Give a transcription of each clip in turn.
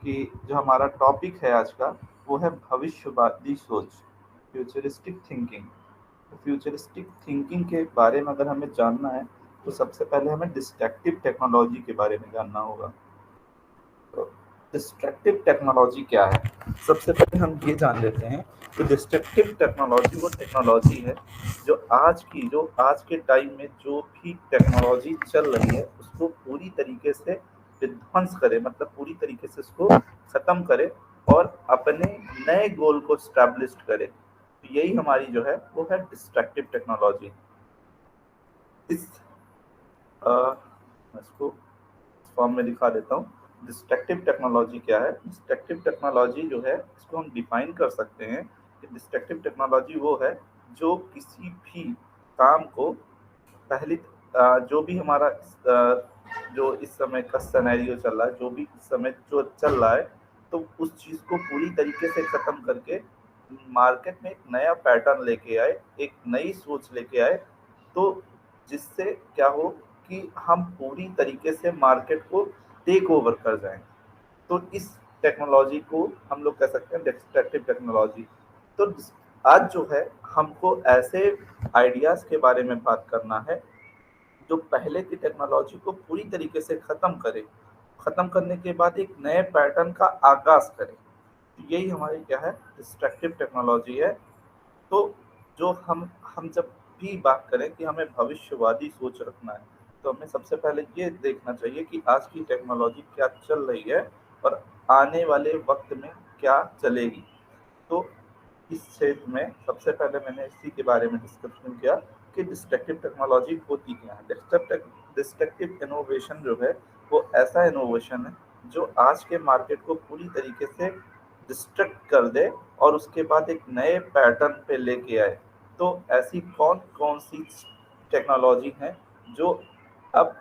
कि जो हमारा टॉपिक है आज का वो है भविष्यवादी सोच, फ्यूचरिस्टिक थिंकिंग। तो फ्यूचरिस्टिक थिंकिंग के बारे में अगर हमें जानना है तो सबसे पहले हमें डिस्ट्रक्टिव टेक्नोलॉजी के बारे में जानना होगा। तो डिस्ट्रक्टिव टेक्नोलॉजी क्या है? सबसे पहले हम ये जान लेते हैं कि डिस्ट्रक्टिव टेक्नोलॉजी वो टेक्नोलॉजी है जो आज के टाइम में जो भी टेक्नोलॉजी चल रही है उसको पूरी तरीके से विध्वंस करे, मतलब पूरी तरीके से उसको खत्म करे और अपने नए गोल को स्टैब्लिश करे। तो यही हमारी जो है वो है डिस्ट्रक्टिव टेक्नोलॉजी। इस अ, मैं इसको फॉर्म में दिखा देता हूँ। डिस्ट्रक्टिव टेक्नोलॉजी क्या है? डिस्ट्रक्टिव टेक्नोलॉजी जो है इसको हम डिफाइन कर सकते हैं कि डिस्ट्रक्टिव टेक्नोलॉजी वो है जो किसी भी काम को पहली जो भी हमारा जो इस समय का सिनेरियो चल रहा है, जो भी इस समय जो चल रहा है, तो उस चीज को पूरी तरीके से खत्म करके मार्केट में एक नया पैटर्न लेके आए, एक नई सोच लेके आए। तो जिससे क्या हो कि हम पूरी तरीके से मार्केट को टेक ओवर कर जाएं। तो इस टेक्नोलॉजी को हम लोग कह सकते हैं डिस्ट्रक्टिव टेक्नोलॉजी। तो आज जो है हमको ऐसे आइडियाज के बारे में बात करना है जो पहले की टेक्नोलॉजी को पूरी तरीके से खत्म करे, खत्म करने के बाद एक नए पैटर्न का आगाज करे। तो यही हमारी क्या है? डिस्ट्रक्टिव टेक्नोलॉजी है। तो जो हम जब भी बात करें कि हमें भविष्यवादी सोच रखना है तो हमें सबसे पहले ये देखना चाहिए कि आज की टेक्नोलॉजी क्या चल रही है और आने वाले वक्त में क्या चलेगी। तो इस क्षेत्र में सबसे पहले मैंने इसी के बारे में डिस्कशन किया कि डिस्ट्रक्टिव टेक्नोलॉजी होती क्या है। डिस्ट्रक्टिव इनोवेशन जो है वो ऐसा इनोवेशन है जो आज के मार्केट को पूरी तरीके से डिस्ट्रक्ट कर दे और उसके बाद एक नए पैटर्न पे लेके आए। तो ऐसी कौन कौन सी टेक्नोलॉजी हैं जो अब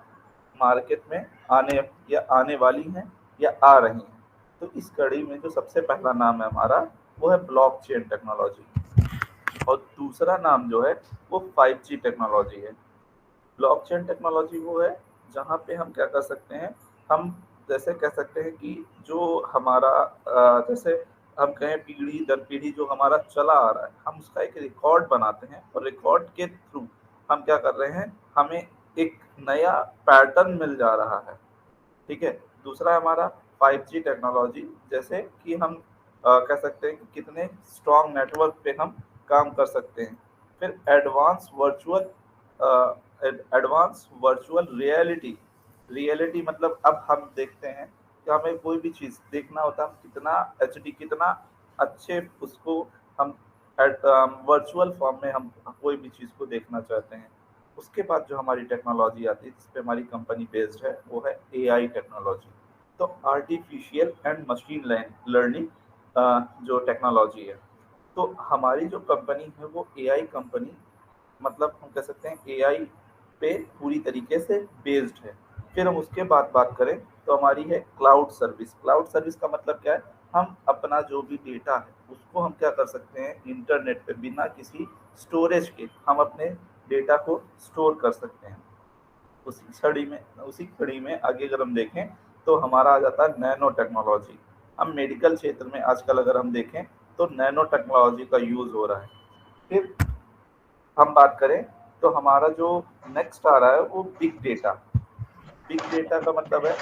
मार्केट में आने या आने वाली हैं या आ रही हैं? तो इस कड़ी में जो सबसे पहला नाम है हमारा वो है ब्लॉकचेन टेक्नोलॉजी और दूसरा नाम जो है वो 5G टेक्नोलॉजी है। ब्लॉकचेन टेक्नोलॉजी वो है जहाँ पे हम क्या कर सकते हैं, हम जैसे कह सकते हैं कि जो हमारा जैसे हम कहें पीढ़ी दर पीढ़ी जो हमारा चला आ रहा है हम उसका एक रिकॉर्ड बनाते हैं और रिकॉर्ड के थ्रू हम क्या कर रहे हैं, हमें एक नया पैटर्न मिल जा रहा है। ठीक है। दूसरा है हमारा 5G टेक्नोलॉजी, जैसे कि हम कह सकते हैं कि कितने स्ट्रॉन्ग नेटवर्क पे हम काम कर सकते हैं। फिर एडवांस वर्चुअल रियलिटी। रियलिटी मतलब अब हम देखते हैं कि हमें कोई भी चीज़ देखना होता है, हम कितना एचडी कितना अच्छे उसको हम वर्चुअल फॉर्म में हम कोई भी चीज़ को देखना चाहते हैं। उसके बाद जो हमारी टेक्नोलॉजी आती है जिस पे हमारी कंपनी बेस्ड है वो है एआई टेक्नोलॉजी। तो आर्टिफिशियल एंड मशीन लर्निंग जो टेक्नोलॉजी है, तो हमारी जो कंपनी है वो एआई कंपनी, मतलब हम कह सकते हैं एआई पे पूरी तरीके से बेस्ड है। फिर हम उसके बाद बात करें तो हमारी है क्लाउड सर्विस। क्लाउड सर्विस का मतलब क्या है, हम अपना जो भी डेटा है उसको हम क्या कर सकते हैं, इंटरनेट पे बिना किसी स्टोरेज के हम अपने डेटा को स्टोर कर सकते हैं। उसी कड़ी में आगे अगर हम देखें तो हमारा आ जाता है नैनो टेक्नोलॉजी। हम मेडिकल क्षेत्र में आजकल अगर हम देखें तो नैनो टेक्नोलॉजी का यूज हो रहा है। फिर हम बात करें तो हमारा जो नेक्स्ट आ रहा है वो बिग डेटा। बिग डेटा का मतलब है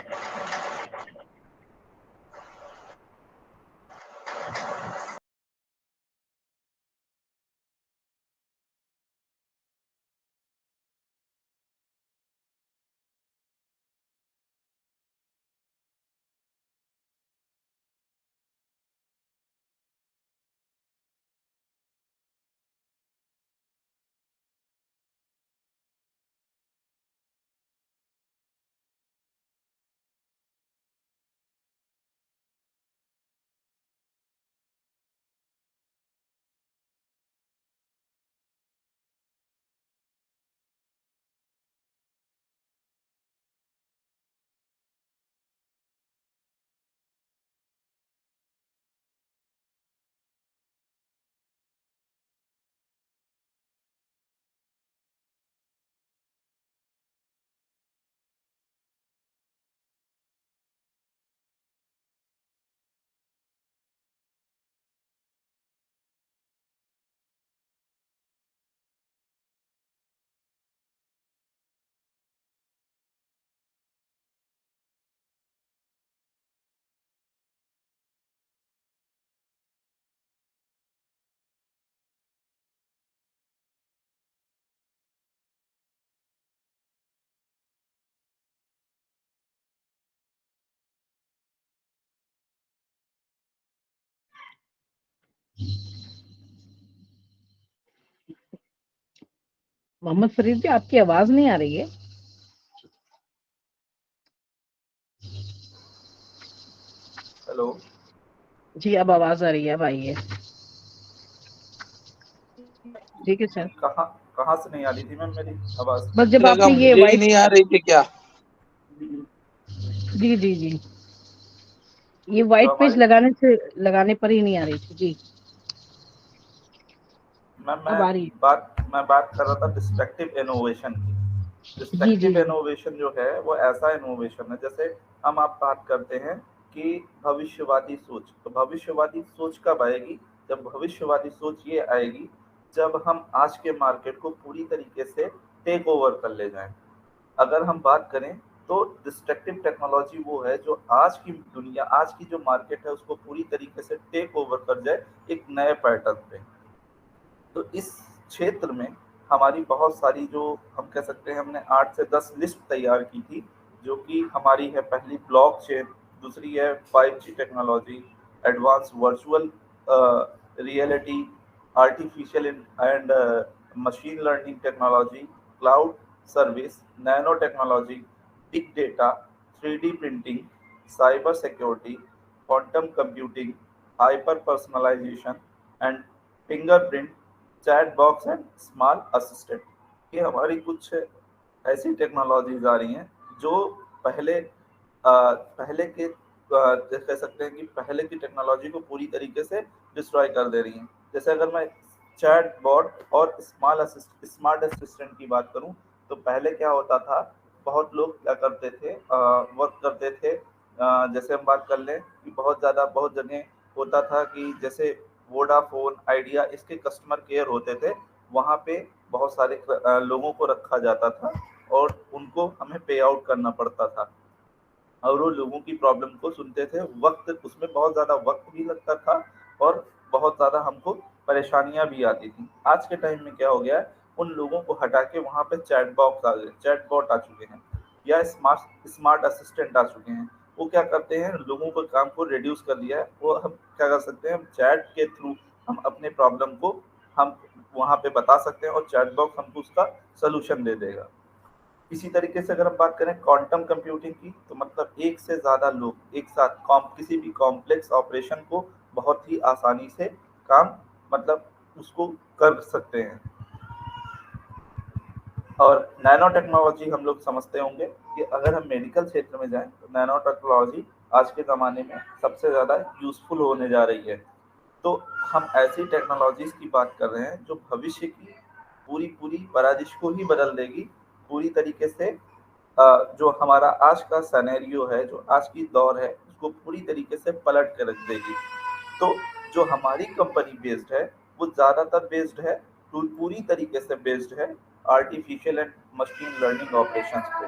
मोहम्मद फरीद जी, आपकी आवाज नहीं आ रही है। हेलो। जी, अब आवाज आ रही है, अब आई है। ठीक है सर। कहाँ कहाँ से नहीं आ रही थी मैम मेरी आवाज? बस जब लगा आपने ये मुझे ही व्हाइट, नहीं आ रही थी क्या? जी जी जी, ये तो व्हाइट पेज हमारी लगाने पर ही नहीं आ रही थी जी। मैम अब आ रही मैं बात कर रहा था डिस्ट्रक्टिव इनोवेशन की। है। जी जी डिस्ट्रक्टिव जी इनोवेशन जो है वो ऐसा इनोवेशन है, जैसे हम आप बात करते हैं कि भविष्यवादी सोच, तो भविष्यवादी सोच कब आएगी? जब भविष्यवादी सोच ये आएगी जब हम आज के मार्केट को पूरी तरीके से टेक ओवर कर ले जाएं। अगर हम बात करें तो डिस्ट्रक्टिव टेक्नोलॉजी वो है जो आज की दुनिया, आज की जो मार्केट है उसको पूरी तरीके से टेक ओवर कर जाए एक नए पैटर्न पे। तो इस क्षेत्र में हमारी बहुत सारी, जो हम कह सकते हैं हमने 8 से 10 लिस्ट तैयार की थी, जो कि हमारी है पहली ब्लॉकचेन, दूसरी है 5G technology, advance virtual reality, artificial and machine learning technology, cloud service, nano technology, big data, 3D printing, cyber security, quantum computing, hyper personalisation and fingerprint, chat box and smart assistant. ये हमारी कुछ ऐसी technologies आ रही हैं जो पहले के कह सकते हैं कि पहले की टेक्नोलॉजी को पूरी तरीके से डिस्ट्रॉय कर दे रही हैं। जैसे अगर मैं चैट बॉट और स्मार्ट असिस्टेंट की बात करूं, तो पहले क्या होता था, बहुत लोग क्या करते थे, वर्क करते थे, जैसे हम बात कर लें कि बहुत जगह होता था कि जैसे वोडाफोन, आइडिया, इसके कस्टमर केयर होते थे, वहाँ पे बहुत सारे लोगों को रखा जाता था और उनको हमें पे आउट करना पड़ता था और वो लोगों की प्रॉब्लम को सुनते थे। वक्त उसमें बहुत ज़्यादा वक्त भी लगता था और बहुत ज़्यादा हमको परेशानियां भी आती थी। आज के टाइम में क्या हो गया है, उन लोगों को हटा के वहाँ पे चैट बॉक्स आ गए, चैट बॉट आ चुके हैं या स्मार्ट स्मार्ट असिस्टेंट आ चुके हैं। वो क्या करते हैं, लोगों को काम को रिड्यूस कर दिया है। वो हम क्या कर सकते हैं, हम चैट के थ्रू हम अपने प्रॉब्लम को हम वहाँ पे बता सकते हैं और चैट बॉक्स हमको उसका सोल्यूशन दे देगा। इसी तरीके से अगर हम बात करें क्वांटम कंप्यूटिंग की, तो मतलब एक से ज़्यादा लोग एक साथ किसी भी कॉम्प्लेक्स ऑपरेशन को बहुत ही आसानी से काम, मतलब उसको कर सकते हैं। और नैनो टेक्नोलॉजी हम लोग समझते होंगे कि अगर हम मेडिकल क्षेत्र में जाएं तो नैनो टेक्नोलॉजी आज के ज़माने में सबसे ज़्यादा यूज़फुल होने जा रही है। तो हम ऐसी टेक्नोलॉजीज की बात कर रहे हैं जो भविष्य की पूरी पूरी परादिश को ही बदल देगी पूरी तरीके से। जो हमारा आज का सिनेरियो है, जो आज की दौर है, उसको पूरी तरीके से पलट के रख देगी। तो जो हमारी कंपनी बेस्ड है वो ज़्यादातर बेस्ड है, पूरी तरीके से बेस्ड है artificial and machine learning operations पे।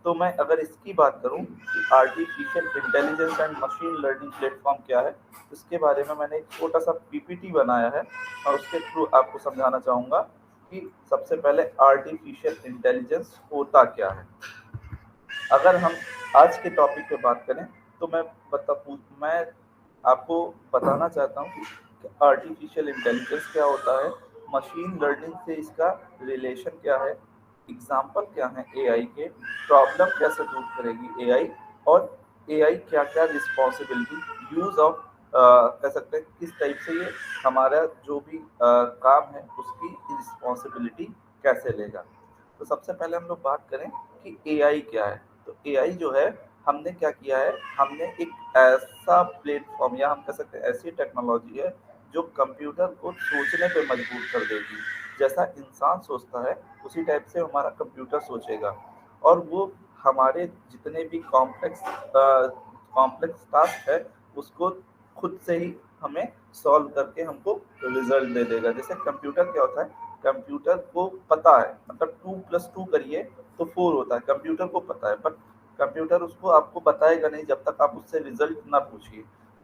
तो मैं अगर इसकी बात करूं कि artificial intelligence and machine learning platform क्या है, इसके बारे में मैंने एक छोटा सा पीपीटी बनाया है और उसके थ्रू आपको समझाना चाहूँगा कि सबसे पहले आर्टिफिशियल इंटेलिजेंस होता क्या है। अगर हम आज के टॉपिक पे बात करें तो मैं आपको बताना चाहता हूँ कि आर्टिफिशियल इंटेलिजेंस क्या होता है, मशीन लर्निंग से इसका रिलेशन क्या है, एग्जाम्पल क्या है एआई के, प्रॉब्लम कैसे दूर करेगी एआई, और एआई क्या क्या रिस्पॉन्सिबिलिटी यूज ऑफ कह सकते हैं किस टाइप से ये हमारा जो भी काम है उसकी रिस्पॉन्सिबिलिटी कैसे लेगा। तो सबसे पहले हम लोग बात करें कि एआई क्या है। तो एआई जो है, हमने क्या किया है, हमने एक ऐसा प्लेटफॉर्म या हम कह सकते हैं ऐसी टेक्नोलॉजी है जो कंप्यूटर को सोचने पे मजबूर कर देगी। जैसा इंसान सोचता है उसी टाइप से हमारा कंप्यूटर सोचेगा और वो हमारे जितने भी कॉम्प्लेक्स टास्क है उसको खुद से ही हमें सॉल्व करके हमको रिजल्ट दे देगा। जैसे कंप्यूटर क्या होता है, कंप्यूटर को पता है, मतलब 2+2 करिए तो 4 होता है, कंप्यूटर को पता है, बट कंप्यूटर उसको आपको बताएगा नहीं जब तक आप उससे रिजल्ट ना पूछिए।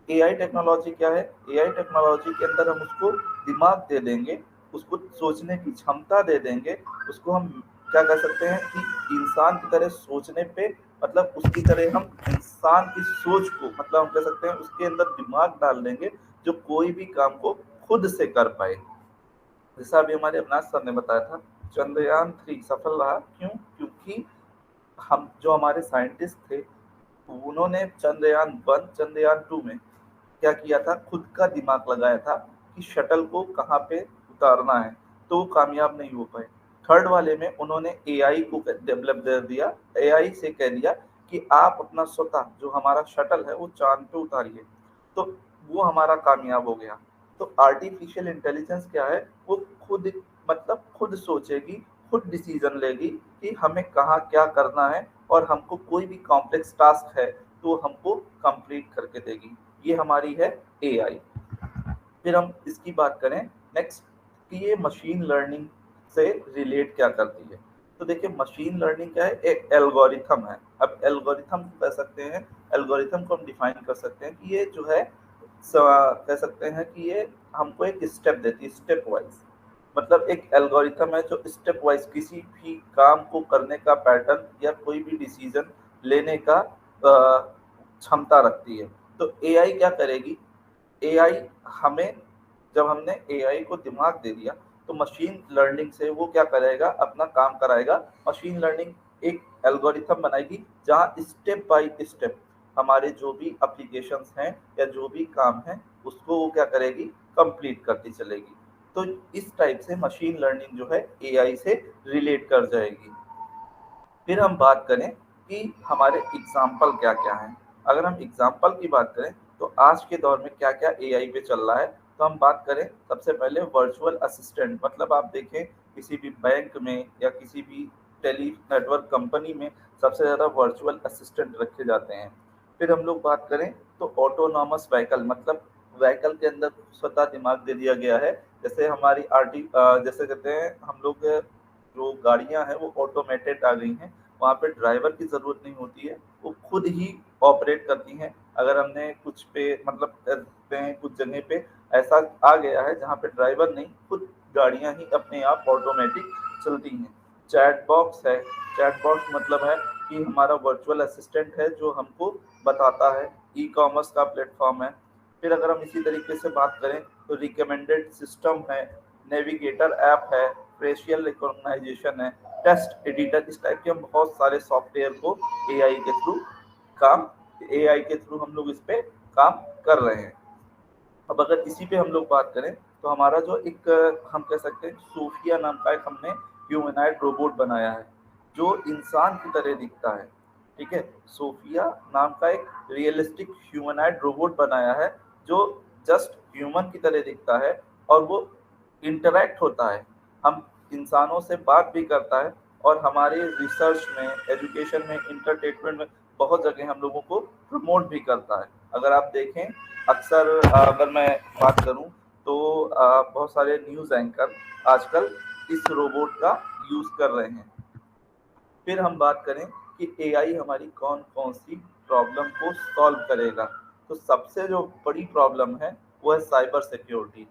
एआई टेक्नोलॉजी क्या है, एआई टेक्नोलॉजी के अंदर हम उसको दिमाग दे देंगे, उसको सोचने की क्षमता दे देंगे, उसको हम क्या कर सकते हैं कि इंसान की तरह सोचने पे, मतलब उसकी तरह हम इंसान की सोच को, मतलब हम कह सकते हैं उसके अंदर दिमाग डाल देंगे जो कोई भी काम को खुद से कर पाए। जैसा अभी हमारे अविनाश सर ने बताया था, चंद्रयान 3 सफल रहा, क्यों? क्योंकि हम जो हमारे साइंटिस्ट थे उन्होंने चंद्रयान 1 चंद्रयान 2 में क्या किया था, खुद का दिमाग लगाया था कि शटल को कहाँ पे उतारना है, तो वो कामयाब नहीं हो पाए। थर्ड वाले में उन्होंने एआई को डेवलप कर दिया, एआई से कह दिया कि आप अपना स्वतः जो हमारा शटल है वो चांद पे उतारिए, तो वो हमारा कामयाब हो गया। तो आर्टिफिशियल इंटेलिजेंस क्या है, वो खुद मतलब खुद सोचेगी, खुद डिसीजन लेगी कि हमें कहाँ क्या करना है, और हमको कोई भी कॉम्प्लेक्स टास्क है तो हमको कंप्लीट करके देगी। ये हमारी है एआई। फिर हम इसकी बात करें नेक्स्ट कि ये मशीन लर्निंग से रिलेट क्या करती है। तो देखिए मशीन लर्निंग क्या है, एक एल्गोरिथम है। अब एल्गोरिथम कह सकते हैं, एल्गोरिथम को हम डिफाइन कर सकते हैं कि ये जो है कह सकते हैं कि ये हमको एक स्टेप देती है, स्टेप वाइज। मतलब एक एल्गोरिथम है जो स्टेप वाइज किसी भी काम को करने का पैटर्न या कोई भी डिसीजन लेने का क्षमता रखती है। तो एआई क्या करेगी, एआई हमें, जब हमने एआई को दिमाग दे दिया तो मशीन लर्निंग से वो क्या करेगा, अपना काम कराएगा। मशीन लर्निंग एक एल्गोरिथम बनाएगी जहाँ स्टेप बाय स्टेप हमारे जो भी एप्लीकेशंस हैं या जो भी काम है उसको वो क्या करेगी, कंप्लीट करती चलेगी। तो इस टाइप से मशीन लर्निंग जो है एआई से रिलेट कर जाएगी। फिर हम बात करें कि हमारे एग्जाम्पल क्या क्या हैं। अगर हम एग्जाम्पल की बात करें तो आज के दौर में क्या क्या एआई पे चल रहा है, तो हम बात करें सबसे पहले वर्चुअल असिस्टेंट। मतलब आप देखें किसी भी बैंक में या किसी भी टेली नेटवर्क कंपनी में सबसे ज़्यादा वर्चुअल असिस्टेंट रखे जाते हैं। फिर हम लोग बात करें तो ऑटोनॉमस व्हीकल, मतलब व्हीकल के अंदर स्वतः दिमाग दे दिया गया है। जैसे हमारी जैसे कहते हैं हम लोग, जो गाड़ियां हैं वो ऑटोमेटेड आ गई हैं, वहाँ पे ड्राइवर की ज़रूरत नहीं होती है, वो खुद ही ऑपरेट करती हैं। अगर हमने कुछ पे मतलब करते हैं कुछ जगह पे ऐसा आ गया है जहाँ पे ड्राइवर नहीं, खुद गाड़ियां ही अपने आप ऑटोमेटिक चलती हैं। चैट बॉक्स है, चैट बॉक्स मतलब है कि हमारा वर्चुअल असिस्टेंट है जो हमको बताता है। ई कॉमर्स का प्लेटफॉर्म है। फिर अगर हम इसी तरीके से बात करें तो रिकमेंडेड सिस्टम है, नेविगेटर ऐप है, फेशियल रिकॉग्नाइजेशन है, टेस्ट एडिटर, इस टाइप के हम बहुत सारे सॉफ्टवेयर को एआई के थ्रू काम एआई के थ्रू हम लोग इस पे काम कर रहे हैं। अब अगर इसी पे हम लोग बात करें तो हमारा जो एक हम कह सकते हैं सोफिया नाम का एक हमने ह्यूमनॉइड रोबोट बनाया है जो इंसान की तरह दिखता है। ठीक है, सोफिया नाम का एक रियलिस्टिक ह्यूमनॉइड रोबोट बनाया है जो जस्ट ह्यूमन की तरह दिखता है, और वो इंटरैक्ट होता है, हम इंसानों से बात भी करता है, और हमारे रिसर्च में, एजुकेशन में, इंटरटेनमेंट में बहुत जगह हम लोगों को प्रमोट भी करता है। अगर आप देखें अक्सर अगर मैं बात करूं तो बहुत सारे न्यूज़ एंकर आजकल इस रोबोट का यूज़ कर रहे हैं। फिर हम बात करें कि एआई हमारी कौन कौन सी प्रॉब्लम को सॉल्व करेगा, तो सबसे जो बड़ी प्रॉब्लम है वो है साइबर सिक्योरिटी।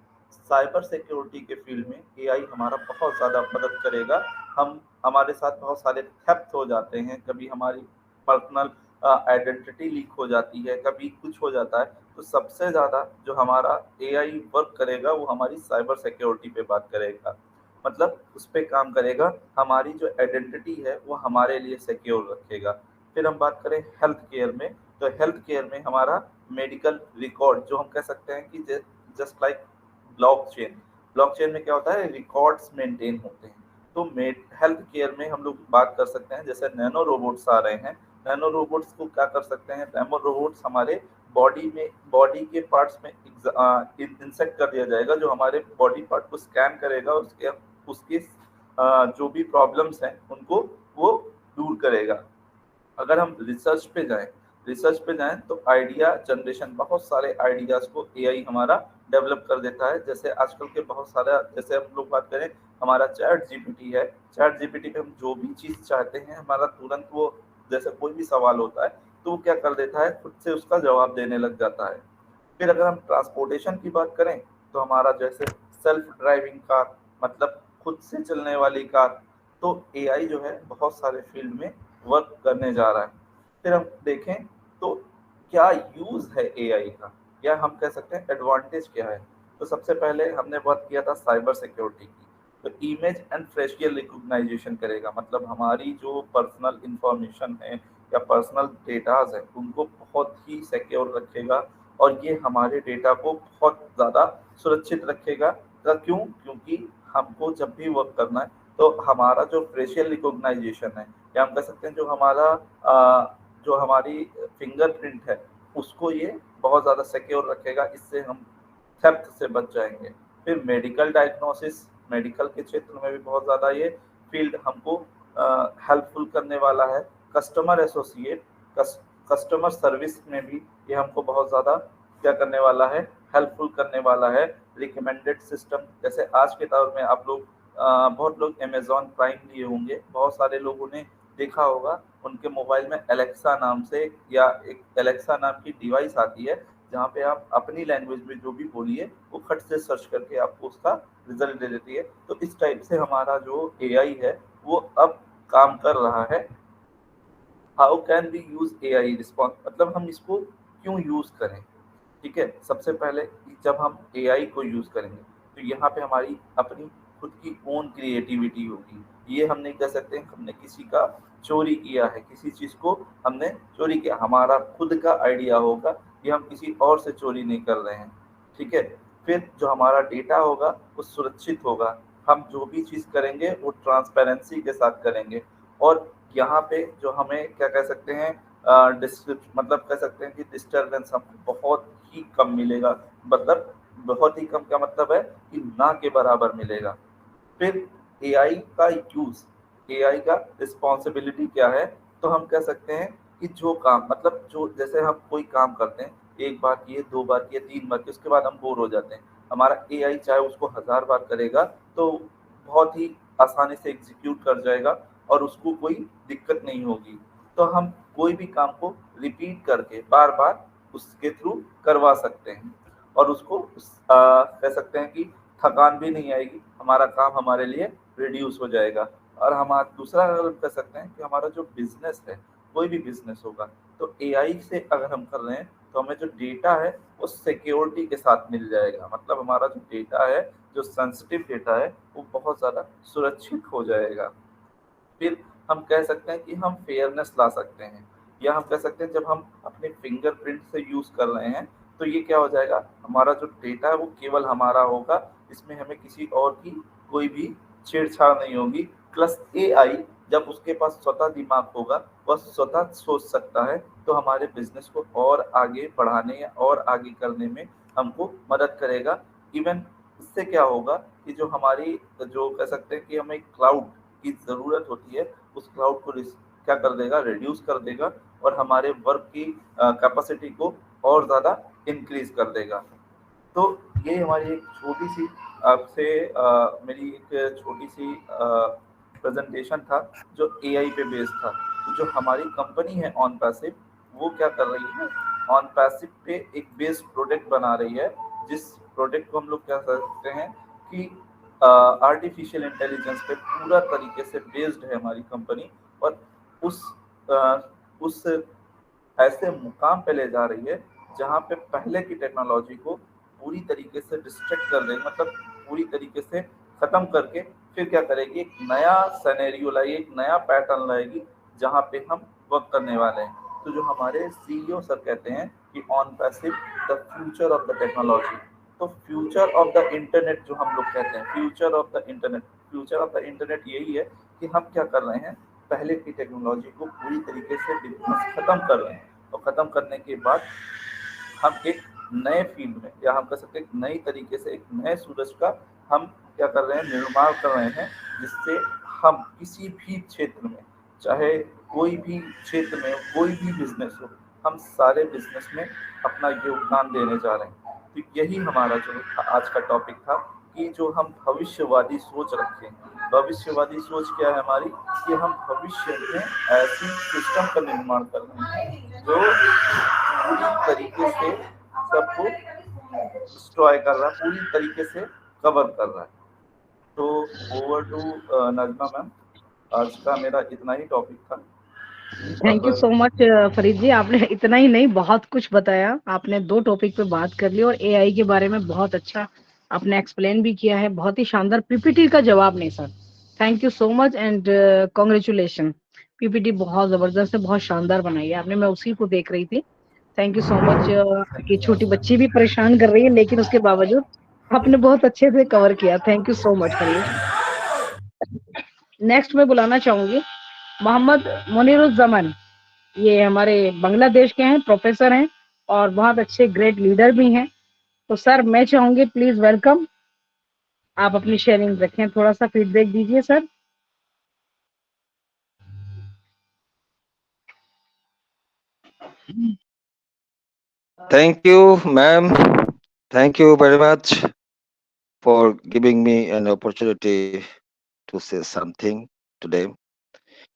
साइबर सिक्योरिटी के फील्ड में एआई हमारा बहुत ज़्यादा मदद करेगा। हम हमारे साथ बहुत सारे थेफ्ट हो जाते हैं, कभी हमारी पर्सनल आइडेंटिटी लीक हो जाती है, कभी कुछ हो जाता है, तो सबसे ज़्यादा जो हमारा एआई वर्क करेगा वो हमारी साइबर सिक्योरिटी पे बात करेगा। मतलब उस पे काम करेगा, हमारी जो आइडेंटिटी है वो हमारे लिए सिक्योर रखेगा। फिर हम बात करें हेल्थ केयर में, तो हेल्थ केयर में हमारा मेडिकल रिकॉर्ड जो हम कह सकते हैं कि जस्ट लाइक ब्लॉकचेन, ब्लॉकचेन में क्या होता है, रिकॉर्ड्स मेंटेन होते हैं। तो हेल्थ केयर में हम लोग बात कर सकते हैं, जैसे नैनो रोबोट्स आ रहे हैं। नैनो रोबोट्स को क्या कर सकते हैं, नैनो रोबोट्स हमारे बॉडी के पार्ट्स में इंसेक्ट कर दिया जाएगा, जो हमारे बॉडी पार्ट को स्कैन करेगा, उसके उसकी जो भी प्रॉब्लम्स हैं उनको वो दूर करेगा। अगर हम रिसर्च पे जाएं तो आइडिया जनरेशन, बहुत सारे आइडियाज को एआई हमारा डेवलप कर देता है। जैसे आजकल के बहुत सारा, जैसे हम लोग बात करें हमारा चैट जीपीटी है, चैट जीपीटी पे हम जो भी चीज़ चाहते हैं हमारा तुरंत वो, जैसे कोई भी सवाल होता है तो वो क्या कर देता है, खुद से उसका जवाब देने लग जाता है। फिर अगर हम ट्रांसपोर्टेशन की बात करें तो हमारा जैसे सेल्फ ड्राइविंग कार, मतलब खुद से चलने वाली कार, तो एआई जो है बहुत सारे फील्ड में वर्क करने जा रहा है। फिर हम देखें तो क्या यूज है एआई का, या हम कह सकते हैं एडवांटेज क्या है। तो सबसे पहले हमने बात किया था साइबर सिक्योरिटी की। तो इमेज एंड फेशियल रिकॉग्नाइजेशन करेगा, मतलब हमारी जो पर्सनल इंफॉर्मेशन है या पर्सनल डेटाज है उनको बहुत ही सिक्योर रखेगा, और ये हमारे डेटा को बहुत ज़्यादा सुरक्षित रखेगा। क्यों? क्योंकि हमको जब भी वर्क करना है तो हमारा जो फेशियल रिकॉग्नाइजेशन है, या हम कह सकते हैं जो हमारी फिंगरप्रिंट है, उसको ये बहुत ज़्यादा सिक्योर रखेगा। इससे हम थेफ्ट से बच जाएंगे। फिर मेडिकल डायग्नोसिस, मेडिकल के क्षेत्र में भी बहुत ज़्यादा ये फील्ड हमको हेल्पफुल करने वाला है। कस्टमर एसोसिएट, कस्टमर सर्विस में भी ये हमको बहुत ज़्यादा क्या करने वाला है, हेल्पफुल करने वाला है। रिकमेंडेड सिस्टम, जैसे आज के दौर में आप लोग बहुत लोग अमेजॉन प्राइम लिए होंगे, बहुत सारे लोगों ने देखा होगा उनके मोबाइल में एलेक्सा नाम से या एक एलेक्सा नाम की डिवाइस आती है, जहाँ पे आप अपनी लैंग्वेज में जो भी बोलिए वो खट से सर्च करके आपको उसका रिजल्ट दे देती है। तो इस टाइप से हमारा जो एआई है वो अब काम कर रहा है। How can we use AI response, मतलब हम इसको क्यों यूज करें। ठीक है, सबसे पहले जब हम एआई को यूज करेंगे तो यहाँ पे हमारी अपनी खुद की ओन क्रिएटिविटी होगी। ये हम नहीं कह सकते हमने किसी का चोरी किया है, किसी चीज को हमने चोरी किया, हमारा खुद का आइडिया होगा, ये हम किसी और से चोरी नहीं कर रहे हैं। ठीक है, फिर जो हमारा डेटा होगा वो सुरक्षित होगा। हम जो भी चीज करेंगे वो ट्रांसपेरेंसी के साथ करेंगे। और यहाँ पे जो हमें क्या कह सकते हैं, मतलब कह सकते हैं कि डिस्टरबेंस हमको बहुत ही कम मिलेगा। मतलब बहुत ही कम का मतलब है कि ना के बराबर मिलेगा। फिर एआई का यूज, एआई का रिस्पॉन्सिबिलिटी क्या है, तो हम कह सकते हैं कि जो काम, मतलब जो जैसे हम कोई काम करते हैं, एक बार किए, दो बार किए, तीन बार किए, उसके बाद हम बोर हो जाते हैं। हमारा एआई चाहे उसको 1000 बार करेगा तो बहुत ही आसानी से एग्जीक्यूट कर जाएगा और उसको कोई दिक्कत नहीं होगी। तो हम कोई भी काम को रिपीट करके बार बार उसके थ्रू करवा सकते हैं, और उसको कह सकते हैं कि थकान भी नहीं आएगी, हमारा काम हमारे लिए रिड्यूस हो जाएगा। और हम दूसरा अगर कह सकते हैं कि हमारा जो बिजनेस है, कोई भी बिजनेस होगा, तो एआई से अगर हम कर रहे हैं तो हमें जो डेटा है वो सिक्योरिटी के साथ मिल जाएगा। मतलब हमारा जो डेटा है, जो सेंसिटिव डेटा है, वो बहुत ज़्यादा सुरक्षित हो जाएगा। फिर हम कह सकते हैं कि हम फेयरनेस ला सकते हैं, या हम कह सकते हैं जब हम अपने फिंगरप्रिंट से यूज़ कर रहे हैं तो ये क्या हो जाएगा, हमारा जो डेटा है वो केवल हमारा होगा, इसमें हमें किसी और की कोई भी छेड़छाड़ नहीं होगी। प्लस एआई जब उसके पास स्वतः दिमाग होगा, वह स्वतः सोच सकता है, तो हमारे बिजनेस को और आगे बढ़ाने या और आगे करने में हमको मदद करेगा। इवन इससे क्या होगा कि जो हमारी, जो कह सकते हैं कि हमें क्लाउड की ज़रूरत होती है, उस क्लाउड को क्या कर देगा, रिड्यूस कर देगा, और हमारे वर्क की कैपेसिटी को और ज़्यादा इंक्रीज कर देगा। तो ये हमारी एक छोटी सी आपसे मेरी एक छोटी सी प्रेजेंटेशन था जो एआई पे बेस्ड था। तो जो हमारी कंपनी है ऑन पैसिव, वो क्या कर रही है, ऑन पैसिव पे एक बेस्ड प्रोडक्ट बना रही है, जिस प्रोडक्ट को हम लोग क्या सकते हैं कि आर्टिफिशियल इंटेलिजेंस पे पूरा तरीके से बेस्ड है हमारी कंपनी। और उस आ, उस ऐसे मुकाम पे ले जा रही है जहाँ पे पहले की टेक्नोलॉजी को पूरी तरीके से डिस्ट्रैक्ट कर देगी, मतलब पूरी तरीके से खत्म करके फिर क्या करेगी, एक नया सिनेरियो लाएगी, एक नया पैटर्न लाएगी जहाँ पे हम वर्क करने वाले हैं। तो जो हमारे सीईओ सर कहते हैं कि on passive the future of the technology. तो फ्यूचर ऑफ द इंटरनेट जो हम लोग कहते हैं, future of the internet, future of the internet यही है कि हम क्या कर रहे हैं, पहले की टेक्नोलॉजी को पूरी तरीके से बिजनेस खत्म कर रहे हैं, और खत्म करने के बाद हम एक नए फील्ड में, या हम कह सकते हैं नई तरीके से एक नए सूरज का हम क्या कर रहे हैं, निर्माण कर रहे हैं, जिससे हम किसी भी क्षेत्र में, चाहे कोई भी क्षेत्र में कोई भी बिजनेस हो, हम सारे बिजनेस में अपना योगदान देने जा रहे हैं। तो यही हमारा जो आज का टॉपिक था कि जो हम भविष्यवादी सोच रखें। भविष्यवादी सोच क्या है हमारी, कि हम भविष्य में ऐसी सिस्टम का निर्माण कर रहे हैं जो पूरी तरीके से सबको डिस्ट्रॉय कर रहा है, पूरी तरीके से कवर कर रहा है। तो ओवर टू नजमा मैम, आज का मेरा इतना ही टॉपिक था। Thank you so much Farid ji, आपने इतना ही नहीं बहुत कुछ बताया। आपने 2 टॉपिक पे बात कर ली और एआई के बारे में बहुत अच्छा आपने एक्सप्लेन भी किया है, बहुत ही शानदार। पीपीटी का जवाब नहीं sir. Thank you so much and congratulation. PPT बहुत जबरदस्त है, बहुत शानदार बनाई है आपने, मैं उसी को देख रही थी। Thank you so much. आपकी छोटी बच्ची भी परेशान कर रही है, लेकिन उसके बावजूद आपने बहुत अच्छे से कवर किया। Thank you so much for you. Next मैं बुलाना चाहूंगी मोहम्मद मुनीरुज्जमान। ये हमारे बांग्लादेश के हैं, प्रोफेसर हैं और बहुत अच्छे ग्रेट लीडर भी हैं। तो सर मैं चाहूंगी प्लीज वेलकम, आप अपनी शेयरिंग रखें, थोड़ा सा फीडबैक दीजिए sir. Thank you, ma'am. Thank you very much for giving me an opportunity to say something today.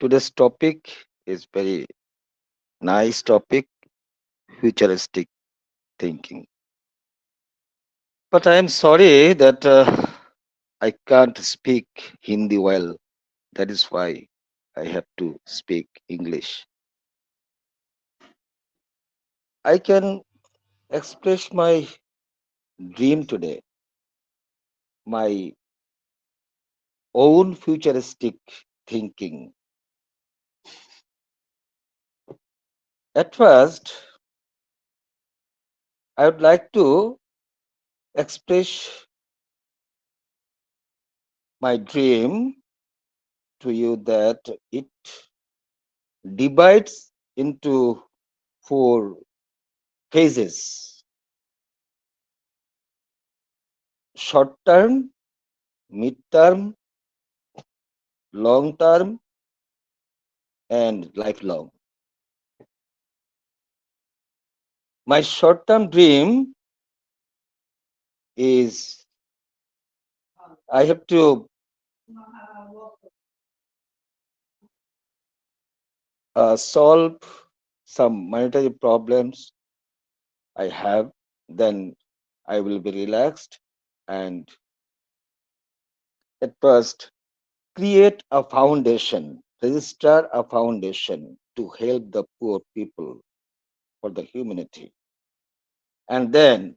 Today's topic is very nice topic, futuristic thinking. But I am sorry that I can't speak Hindi well. That is why I have to speak English. I can express my dream today, my own futuristic thinking. At first, I would like to express my dream to you that it divides into four phases: short term, mid term, long term, and lifelong. My short term dream is I have to solve some monetary problems I have, then I will be relaxed and at first create a foundation, register a foundation to help the poor people for the humanity. And then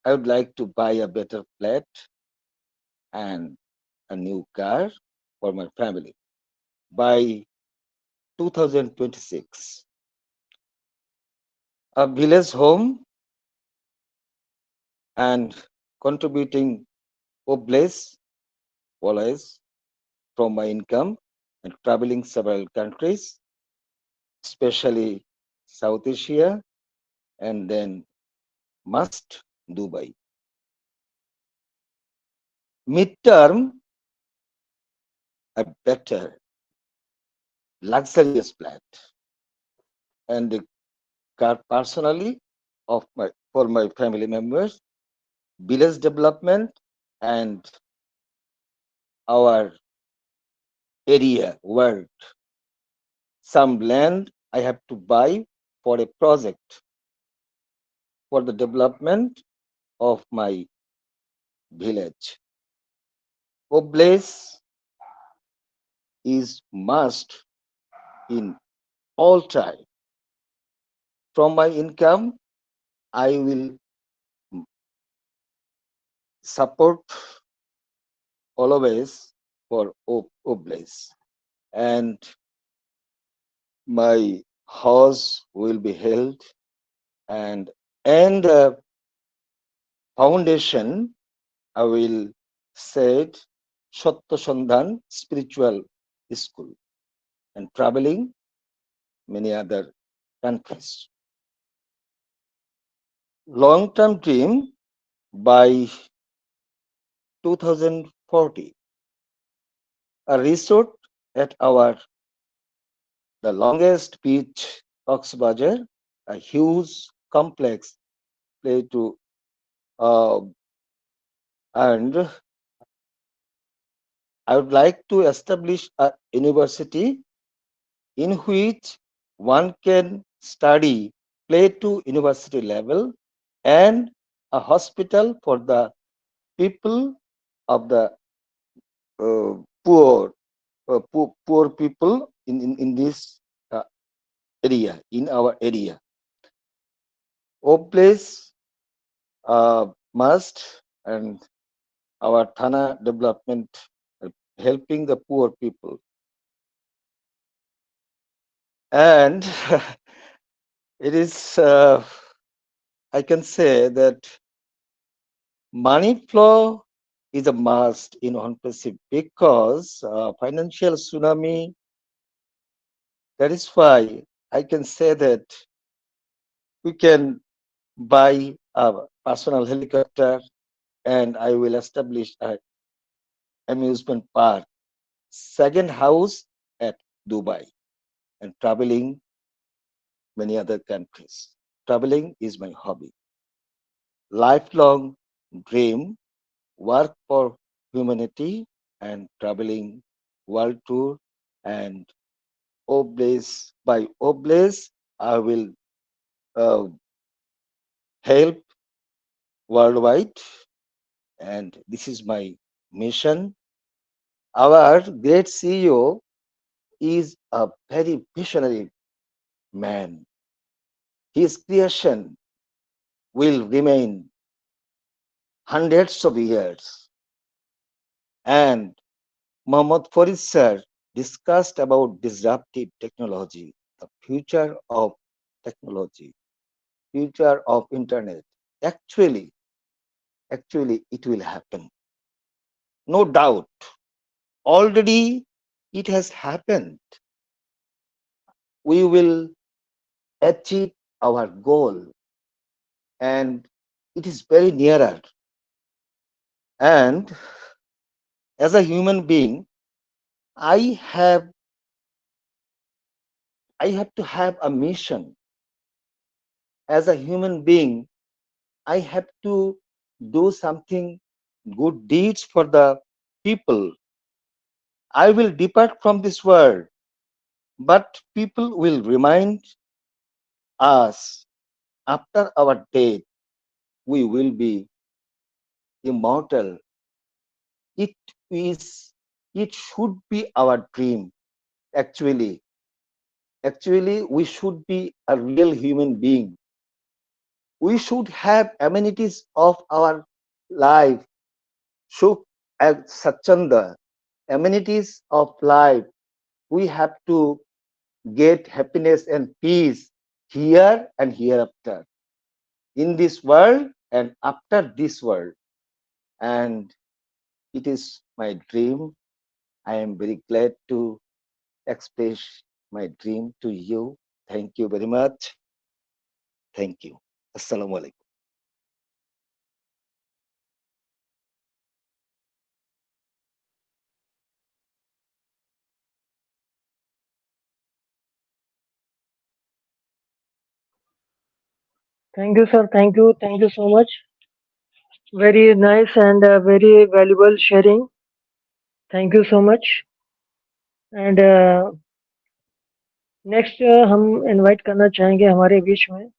I would like to buy a better flat and a new car for my family by 2026. A village home and contributing oblates always from my income and traveling several countries, especially South Asia and then must Dubai. Midterm, a better luxurious flat and a car personally of my for my family members, village development and our area where some land I have to buy for a project for the development of my village. Oblace is must in all time. From my income, I will support always for Oblace. And my house will be held and foundation I will set Sattva Sandhan spiritual school and traveling many other countries. Long term dream by 2040, a resort at our the longest beach, Cox's a huge complex play to and I would like to establish a university in which one can study play to university level and a hospital for the people of the uh, poor, poor people in this area, in our area. O place must and our Thana development, helping the poor people. And it is, I can say that money flow is a must in Onpesi because financial tsunami. That is why I can say that we can buy a personal helicopter and I will establish a amusement park, second house at Dubai, and traveling many other countries. Traveling is my hobby. Lifelong dream, work for humanity and traveling world tour and Oblaze by Oblaze, I will uh, help worldwide and this is my mission. Our great CEO is a very visionary man. His creation will remain hundreds of years. And Mohammad Farid sir discussed about disruptive technology, the future of technology, future of internet. Actually, actually, it will happen. No doubt. Already it has happened. We will achieve our goal and it is very nearer. And as a human being, I have I have to have a mission. As a human being, I have to do something good deeds for the people. I will depart from this world, but people will remind us after our death, we will be immortal. It is, it should be our dream. Actually, actually, we should be a real human being. We should have amenities of our life. Shuk and Sachanda, amenities of life. We have to get happiness and peace here and hereafter, in this world and after this world. And it is my dream. I am very glad to express my dream to you. Thank you very much. Thank you. Assalamu alaikum. Thank you, sir. Thank you. Thank you so much. Very nice and very valuable sharing. Thank you so much. And next हम invite करना चाहेंगे हमारे बीच में